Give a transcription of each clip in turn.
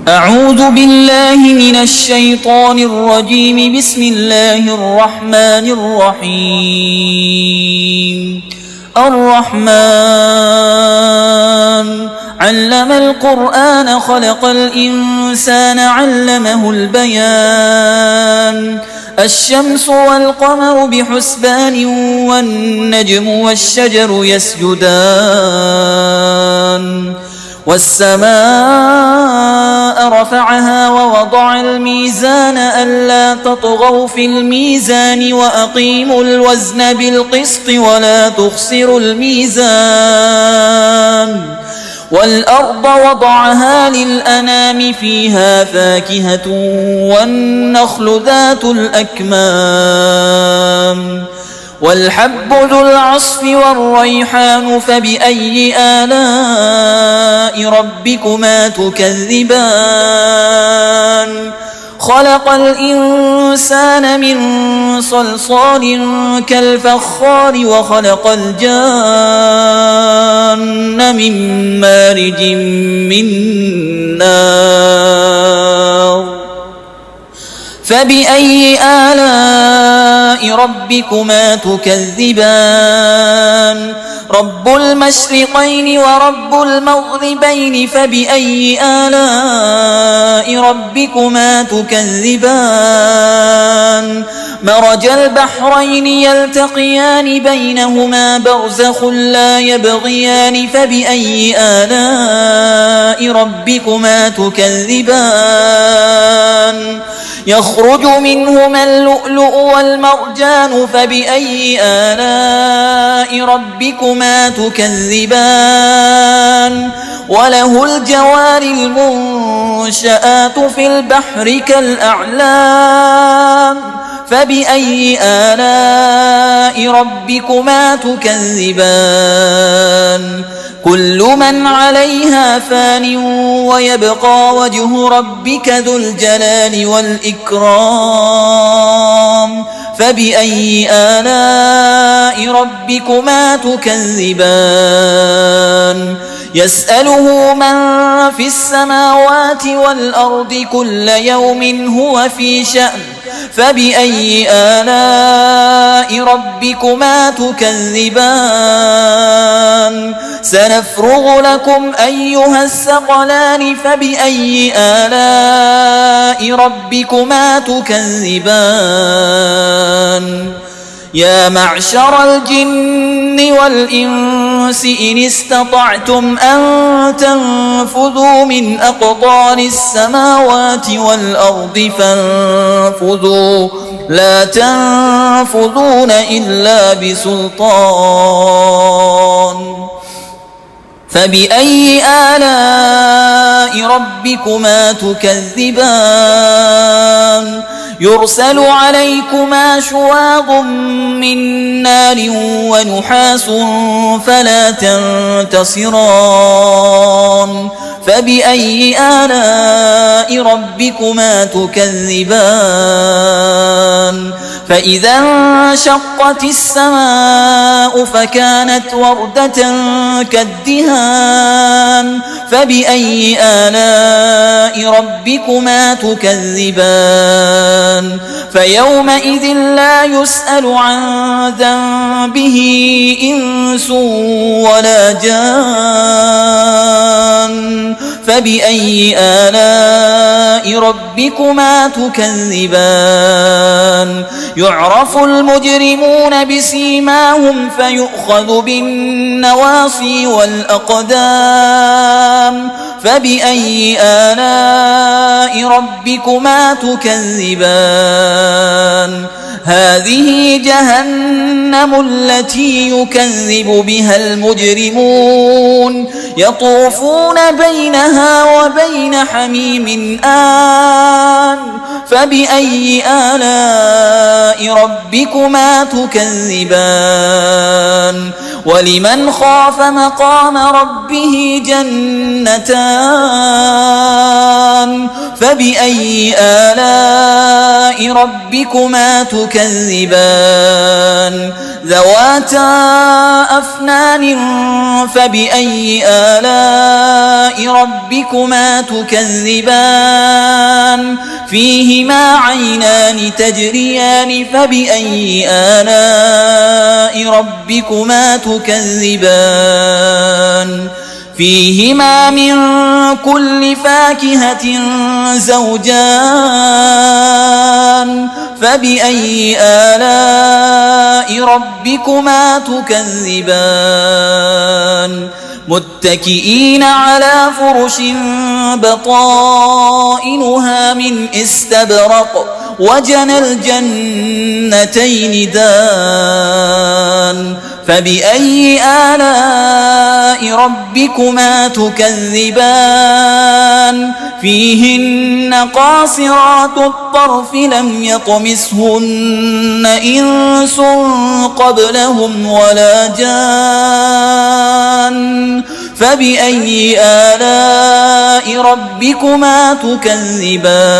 أعوذ بالله من الشيطان الرجيم. بسم الله الرحمن الرحيم. الرحمن علم القرآن خلق الإنسان علمه البيان. الشمس والقمر بحسبان والنجم والشجر يسجدان. والسماء رفعها ووضع الميزان ألا تطغوا في الميزان وأقيموا الوزن بالقسط ولا تخسروا الميزان. والأرض وضعها للأنام فيها فاكهة والنخل ذات الأكمام والحب ذو العصف والريحان. فبأي آلاء ربكما تكذبان؟ خلق الإنسان من صلصال كالفخار وخلق الجان من مارج من نار. فبأي آلاء ربكما تكذبان؟ رب المشرقين ورب المغربين. فبأي آلاء ربكما تكذبان؟ مرج البحرين يلتقيان بينهما برزخ لا يبغيان. فبأي آلاء ربكما تكذبان؟ يخرج منهما اللؤلؤ والمرجان. فبأي آلاء ربكما تكذبان؟ وله الجوار المنشآت في البحر كالأعلام. فبأي آلاء ربكما تكذبان؟ كل من عليها فان ويبقى وجه ربك ذو الجلال والإكرام. فبأي آلاء ربكما تكذبان؟ يسأله من في السماوات والأرض كل يوم هو في شأن. فبأي آلاء ربكما تكذبان؟ سنفرغ لكم أيها الثقلان. فبأي آلاء ربكما تكذبان؟ يا معشر الجن والإنس إن استطعتم أن تنفذوا من أقطار السماوات والأرض فانفذوا لا تنفذون إلا بسلطان. فبأي آلاء ربكما تكذبان؟ يرسل عليكما شواظ من نار ونحاس فلا تنتصران. فبأي آلاء ربكما تكذبان؟ فإذا انشقت السماء فكانت وردة كالدهان. فبأي آلاء ربكما تكذبان؟ فيومئذ لا يسأل عن ذنبه إنس ولا جان. فبأي آلاء ربكما تكذبان؟ يعرف المجرمون بسيماهم فيؤخذ بالنواصي والأقدام. فبأي آلاء ربكما تكذبان؟ هذه جهنم التي يكذب بها المجرمون يطوفون بينها وبين حميم آن. فبأي آلاء ربكما تكذبان؟ ولمن خاف مقام ربه جنتان. فبأي آلاء ربكما تكذبان ذواتا أفنان فبأي آلاء ربكما تكذبان فيهما عينان تجريان فبأي آلاء ربكما تكذبان فيهما من كل فاكهة زوجان فبأي آلاء ربكما تكذبان متكئين على فرش بطائنها من استبرق وجنى الجنتين دان فبأي آلاء ربكما تكذبان فيهن قاصرات الطرف لم يطمثهن إنس قبلهم ولا جان فبأي آلاء ربكما تكذبان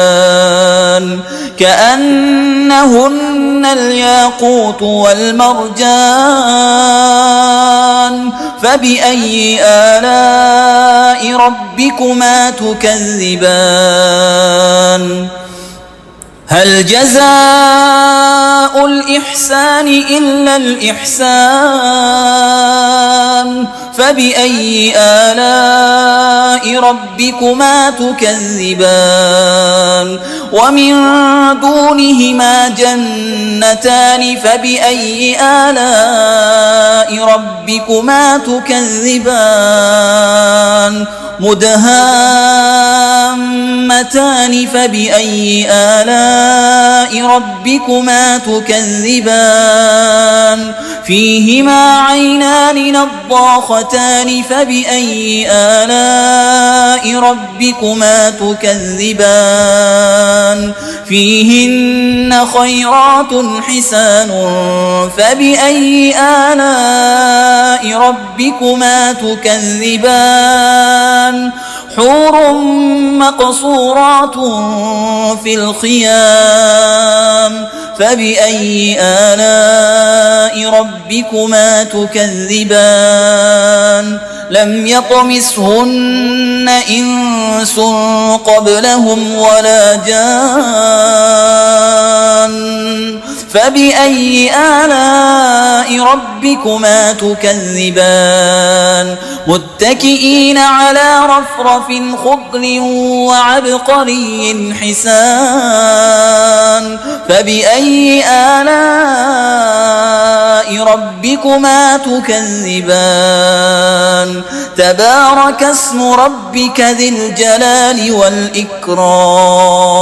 كأنهن الياقوت والمرجان فبأي آلاء ربكما تكذبان هل جزاء الإحسان إلا الإحسان فبأي آلاء ربكما تكذبان ومن دونهما جنتان فبأي آلاء ربكما تكذبان مدهامتان فبأي آلاء ربكما تكذبان فيهما عينان نضاختان فبأي آلاء ربكما تكذبان فيهن خيرات حسان فبأي آلاء ربكما تكذبان حور مقصورات في الخيام فبأي آلاء ربكما تكذبان لم يطمثهن إنس قبلهم ولا جان فبأي آلاء ربكما تكذبان متكئين على رفرف خضر وعبقري حسان فبأي آلاء ربكما تكذبان تبارك اسم ربك ذي الجلال والإكرام